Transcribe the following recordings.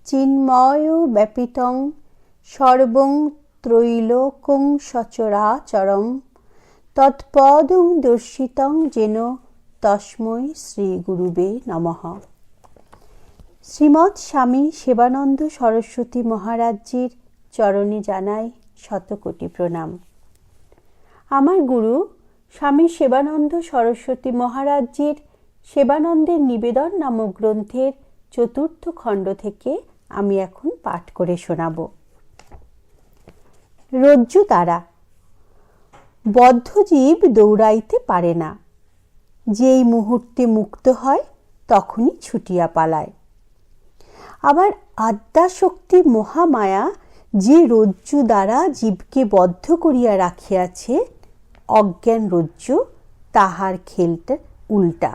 চিন্ময় ব্যাপিতং সর্বং ত্রৈলোক্যং সচরাচরং তৎপদং দর্শিতং যেন তস্मै শ্রী গুরুবে নমঃ। শ্রীমৎ স্বামী সেবানন্দ সরস্বতী মহারাজজির চরণে জানাই শতকোটি প্রণাম। আমার গুরু স্বামী সেবানন্দ সরস্বতী মহারাজজির সেবানন্দের নিবেদন নামক গ্রন্থের চতুর্থ খণ্ড থেকে আমি এখন পাঠ করে শোনাব। রজ্জু তারা। বদ্ধ জীব দৌড়াইতে পারে না, যেই মুহূর্তে মুক্ত হয় তখনই ছুটিয়া পালায়। আবার আদ্যাশক্তি মহামায়া যে রজ্জু দ্বারা জীবকে বদ্ধ করিয়া রাখিয়াছে, অজ্ঞান রজ্জু, তাহার খেলটা উল্টা।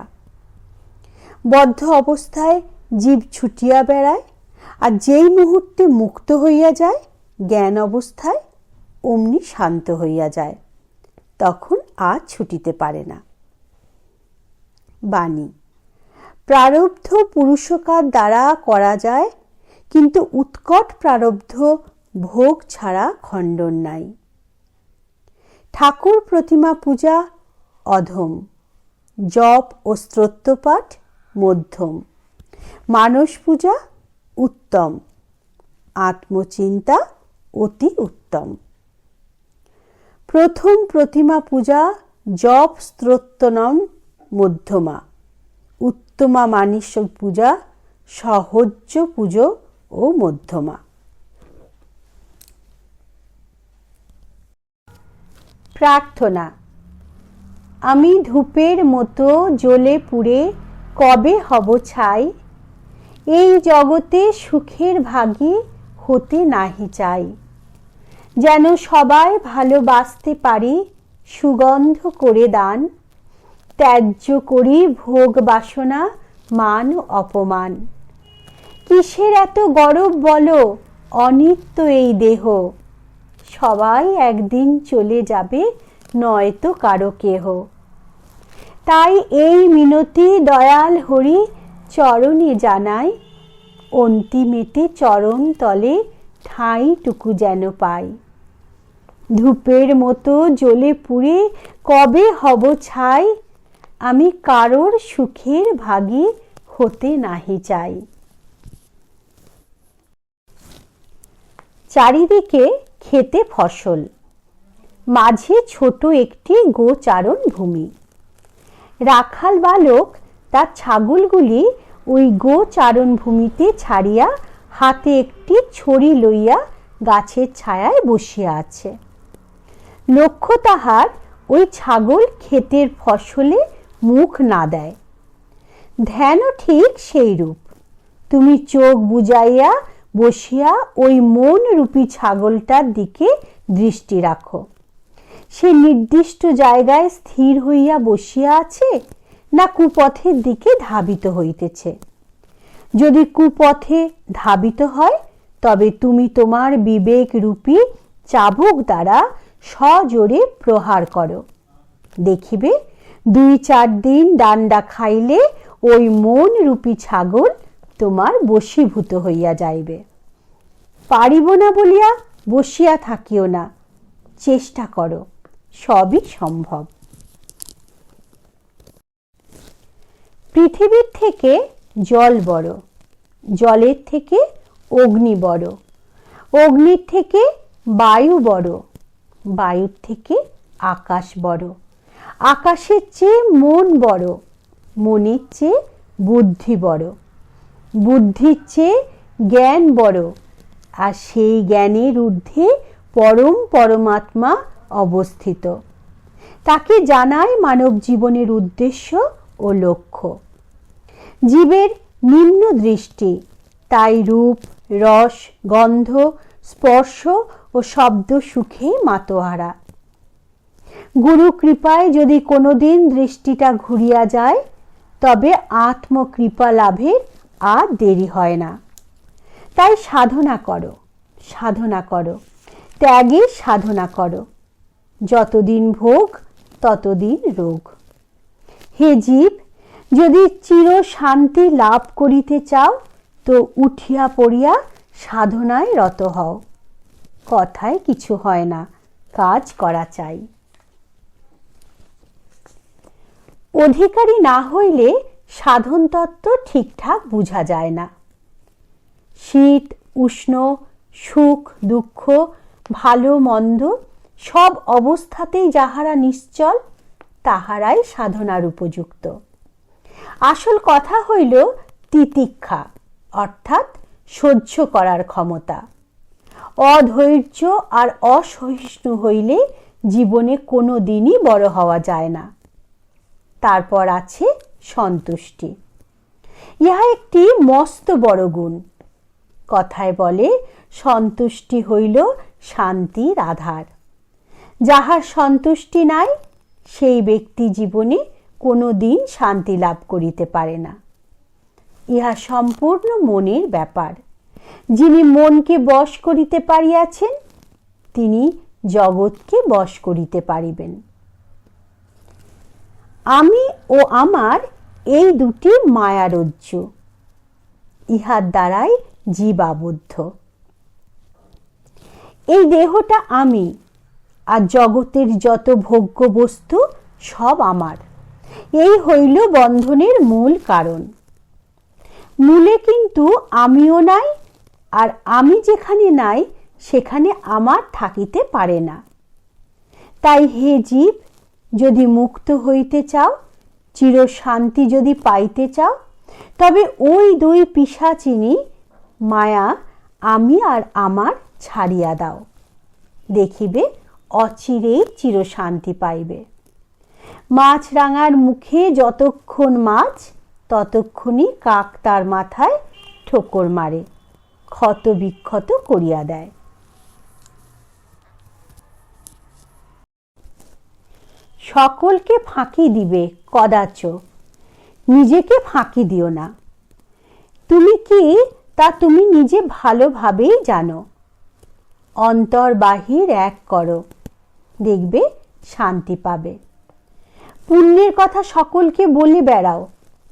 বদ্ধ অবস্থায় জীব ছুটিয়া বেড়ায়, আর যেই মুহূর্তে মুক্ত হইয়া যায় জ্ঞান অবস্থায় অমনি শান্ত হইয়া যায়, তখন আর ছুটিতে পারে না। বাণী। প্রারব্ধ পুরুষকার দ্বারা করা যায়, কিন্তু উৎকট প্রারব্ধ ভোগ ছাড়া খণ্ডন নাই। ঠাকুর প্রতিমা পূজা অধম, জপ ও স্তোত্রপাঠ মধ্যম, মানস পূজা উত্তম, আত্মচিন্তা অতি উত্তম। প্রথম প্রতিমা পূজা জপ স্তোত্রনম মধ্যমা, উত্তমা মানিস পূজা সহজ্য পুজো ও মধ্যমা। প্রার্থনা। আমি ধূপের মতো জ্বলে পুড়ে কবে হব ছাই, এই জগতে সুখের ভাগী হতে নাহি চাই। যেন সবাই ভালোবাসতে পারি সুগন্ধ করে দান, ত্যায্য করি ভোগ বাসনা মান অপমান। কিসের এত গরব বলো, অনিত্য এই দেহ, সবাই একদিন চলে যাবে নয়তো কারো কেহ। তাই এই মিনতি দয়াল হরি চরণে জানাই, অন্তিমেতে চরণ তলে ঠাঁইটুকু যেন পাই। ধূপের মতো জ্বলে পুড়ে কবে হব ছাই, আমি কারোর সুখের ভাগী হতে নাহি চাই। চারিদিকে খেতে ফসল, মাঝে ছোট একটি গোচারণ ভূমি। রাখাল বালক তার ছাগলগুলি ওই গোচারণ ভূমিতে ছাড়িয়া হাতে একটি ছড়ি লইয়া গাছের ছায়ায় বসিয়া আছে। লক্ষ্য তাহার ওই ছাগল ক্ষেতের ফসলে মুখ না দেয়। ধ্যানও ঠিক সেই রূপ। তুমি চোখ বুজাইয়া বসিয়া ওই মন রূপী ছাগলটার দিকে দৃষ্টি রাখো। সে নির্দিষ্ট জায়গায় স্থির হইয়া বসিয়া আছে, না কুপথের দিকে ধাবিত হইতেছে। যদি কুপথে ধাবিত হয়, তবে তুমি তোমার বিবেক রূপী চাবুক দ্বারা সজোরে প্রহার করো। দেখিবে 2-4 দিন ডান্ডা খাইলে ওই মন রূপী ছাগল তোমার বশীভূত হইয়া যাইবে। পারিব না বলিয়া বসিয়া থাকিও না, চেষ্টা করো, সবই সম্ভব। পৃথিবীর থেকে জল বড়, জলের থেকে অগ্নি বড়, অগ্নির থেকে বায়ু বড়, বায়ুর থেকে আকাশ বড়, আকাশের চেয়ে মন বড়, মনের চেয়ে বুদ্ধি বড়, বুদ্ধির চেয়ে জ্ঞান বড়, আর সেই জ্ঞানের ঊর্ধ্বে পরম পরমাত্মা অবস্থিত। তাকে জানাই মানব জীবনের উদ্দেশ্য ও লক্ষ্য। জীবের নিম্ন দৃষ্টি, তাই রূপ, রস, গন্ধ, স্পর্শ ও শব্দ সুখে মাতোহারা। গুরু কৃপায় যদি কোনোদিন দৃষ্টিটা ঘুরিয়া যায়, তবে আত্মকৃপা লাভের আর দেরি হয় না। তাই সাধনা করো, সাধনা করো, ত্যাগের সাধনা করো। যতদিন ভোগ ততদিন রোগ। হে জীব, যদি চির শান্তি লাভ করিতে চাও, তো উঠিয়া পড়িয়া সাধনায় রত হও। কথায় কিছু হয় না, কাজ করা চাই। অধিকারী না হইলে সাধন তত্ত্ব ঠিকঠাক বুঝা যায় না। শীত উষ্ণ, সুখ দুঃখ, ভালো মন্দ সব অবস্থাতেই যাহারা নিশ্চল, তাহারাই সাধনার উপযুক্ত। আসল কথা হইল তিতিক্ষা, অর্থাৎ সহ্য করার ক্ষমতা। অধৈর্য আর অসহিষ্ণু হইলে জীবনে কোনো দিনই বড় হওয়া যায় না। তারপর আছে সন্তুষ্টি। ইহা একটি মস্ত বড় গুণ। কথায় বলে, সন্তুষ্টি হইল শান্তির আধার। যাহার সন্তুষ্টি নাই, সেই ব্যক্তি জীবনে কোনো দিন শান্তি লাভ করিতে পারে না। ইহা সম্পূর্ণ মনের ব্যাপার। যিনি মনকে বশ করিতে পারিয়াছেন, তিনি জগৎকে বশ করিতে পারিবেন। আমি ও আমার এই দুটি মায়ারজ্জু, ইহার দ্বারাই জীব আবদ্ধ। এই দেহটা আমি, আর জগতের যত ভোগ্য বস্তু সব আমার। এই হইল বন্ধনের মূল কারণ। মূলে কিন্তু আমিও নাই, আর আমি যেখানে নাই সেখানে আমার থাকিতে পারে না। তাই হে জীব, যদি মুক্ত হইতে চাও, চির শান্তি যদি পাইতে চাও, তবে ওই দুই পিশাচিনী মায়া আমি আর আমার ছাড়িয়া দাও। দেখিবে অচিরেই চির শান্তি পাইবে। মাছরাঙার মুখে যতক্ষণ মাছ, ততক্ষণই কাক তার মাথায় ঠোকর মারে, ক্ষত বিক্ষত করিয়া দেয়। সকলকে ফাঁকি দিবে কদাচ, নিজেকে ফাঁকি দিও না। তুমি কি তা তুমি নিজে ভালোভাবেই জানো। অন্তর বাহির এক করো, দেখবে শান্তি পাবে। পুণ্যের কথা সকলকে বলে বেড়াও,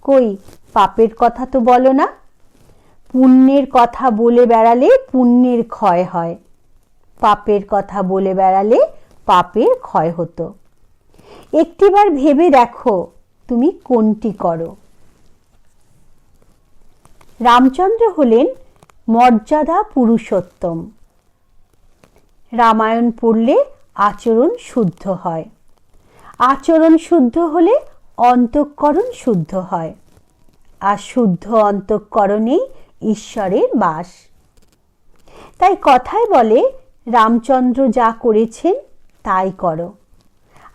কই পাপের কথা তো বলো না। পুণ্যের কথা বলে বেড়ালে পুণ্যের ক্ষয় হয়, পাপের কথা বলে বেড়ালে পাপের ক্ষয় হতো। একটিবার ভেবে দেখো তুমি কোনটি করো। রামচন্দ্র হলেন মর্যাদা পুরুষোত্তম। রামায়ণ পড়লে আচরণ শুদ্ধ হয়। আচরণ শুদ্ধ হলে অন্তঃকরণ শুদ্ধ হয়, আর শুদ্ধ অন্তঃকরণেই ঈশ্বরের বাস। তাই কথায় বলে, রামচন্দ্র যা করেছেন তাই করো,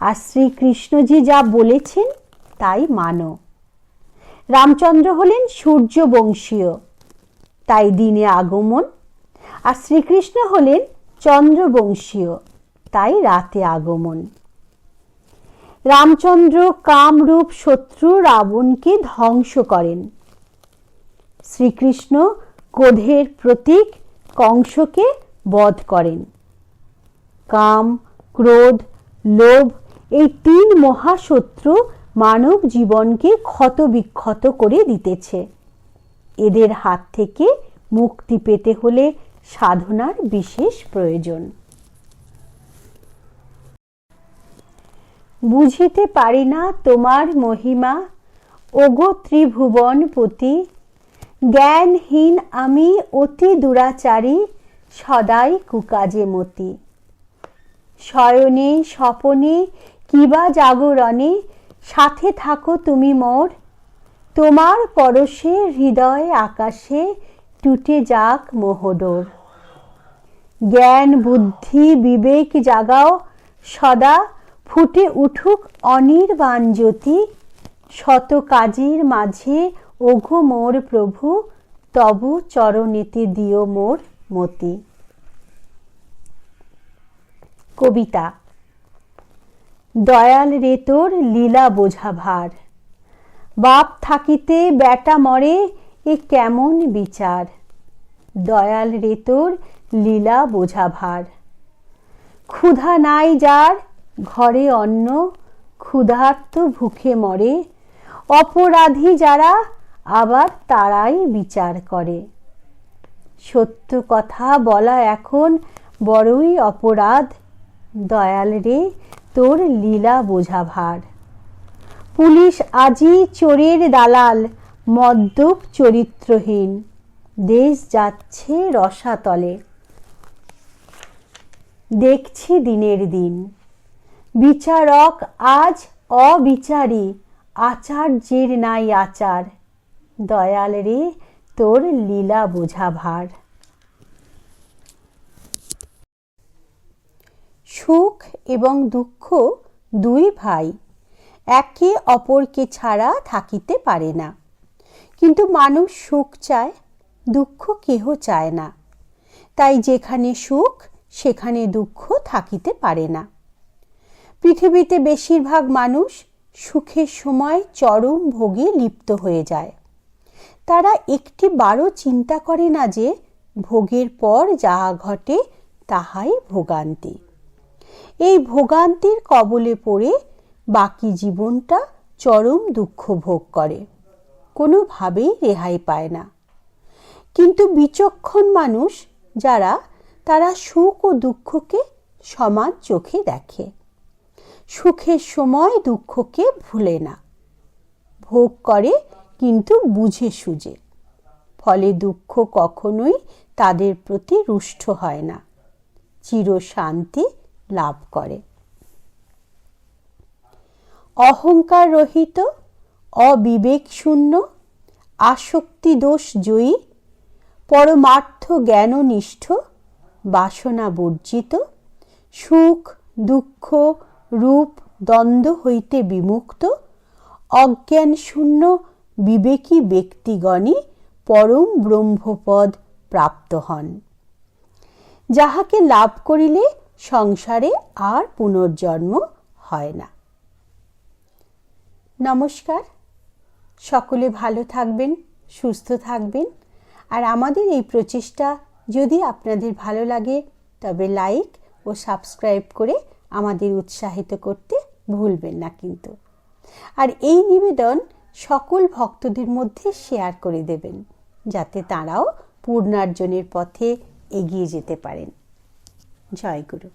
আর শ্রীকৃষ্ণজি যা বলেছেন তাই মানো। রামচন্দ্র হলেন সূর্য বংশীয়, তাই দিনে আগমন, আর শ্রীকৃষ্ণ হলেন চন্দ্রবংশীয়, তাই রাতে আগমন। রামচন্দ্র কামরূপ শত্রু রাবণকে ধ্বংস করেন। শ্রীকৃষ্ণ ক্রোধের প্রতীক কংসকে বধ করেন। কাম, ক্রোধ, লোভ এই তিন মহাশত্রু মানব জীবনকে ক্ষত বিক্ষত করে দিতেছে। এদের হাত থেকে মুক্তি পেতে হলে সাধনার বিশেষ প্রয়োজন। বুঝিতে পারি না তোমার মহিমা, ওগো ত্রিভুবনপতি। জ্ঞানহীন আমি অতি দুরাচারী, সদাই কুকাজে মতি। শয়নে স্বপনে কিবা জাগরণে, সাথে থাকো তুমি মোর। তোমার পরশে হৃদয় আকাশে, টুটে যাক মোহডোর। জ্ঞান বুদ্ধি বিবেক জাগাও সদা, ফুটে উঠুক অনির্বাণ জ্যোতি। শত কাজের মাঝে ওঘো মোর প্রভু, তবু চরণেতে দিও মোর মতি। কবিতা। দয়াল রে তোর লীলা বোঝা ভার, বাপ থাকিতে বেটা মরে, এ কেমন বিচার। দয়াল রে তোর লীলা বোঝা ভার। ক্ষুধা নাই যার ঘরে অন্ন, ক্ষুধার্ত ভুখে মরে। অপরাধী যারা আবার তারাই বিচার করে। সত্য কথা বলা এখন বড়ই অপরাধ, দয়াল রে তোর লীলা বোঝা ভার। পুলিশ আজি চোরের দালাল, মদ্যপ চরিত্রহীন, দেশ যাচ্ছে রসাতলে। দেখছি দিনের দিন বিচারক আজ অবিচারী, আচার্যের নাই আচার, দয়াল রে তোর লীলা বোঝা ভার। সুখ এবং দুঃখ দুই ভাই, একে অপরকে ছাড়া থাকিতে পারে না। কিন্তু মানুষ সুখ চায়, দুঃখ কেহ চায় না। তাই যেখানে সুখ সেখানে দুঃখ থাকিতে পারে না। পৃথিবীতে বেশিরভাগ মানুষ সুখের সময় চরম ভোগে লিপ্ত হয়ে যায়। তারা একটি বারও চিন্তা করে না যে ভোগের পর যাহা ঘটে তাহাই ভোগান্তি। এই ভোগান্তির কবলে পড়ে বাকি জীবনটা চরম দুঃখ ভোগ করে, কোনোভাবেই রেহাই পায় না। কিন্তু বিচক্ষণ মানুষ যারা, তারা সুখ ও দুঃখকে সমান চোখে দেখে। সুখের সময় দুঃখকে ভুলে না, ভোগ করে কিন্তু বুঝে সুঝে। ফলে দুঃখ কখনোই তাদের প্রতি রুষ্ট হয় না, চিরশান্তি লাভ করে। অহংকার রহিত, অবিবেক শূন্য, আসক্তি দোষ জয়ী, পরমার্থ জ্ঞাননিষ্ঠ, বাসনা বর্জিত, সুখ দুঃখ রূপ দ্বন্দ্ব হইতে বিমুক্ত, অজ্ঞান শূন্য বিবেকী ব্যক্তিগণই পরম ব্রহ্মপদ প্রাপ্ত হন, যাহাকে লাভ করিলে সংসারে আর পুনর্জন্ম হয় না। নমস্কার, সকলে ভালো থাকবেন, সুস্থ থাকবেন। আর আমাদের এই প্রচেষ্টা যদি আপনাদের ভালো লাগে তবে লাইক ও সাবস্ক্রাইব করে আমাদের উৎসাহিত করতে ভুলবেন না কিন্তু। আর এই নিবেদন সকল ভক্তদের মধ্যে শেয়ার করে দেবেন, যাতে তারাও পূর্ণার্জনের পথে এগিয়ে যেতে পারেন। জয় গুরু।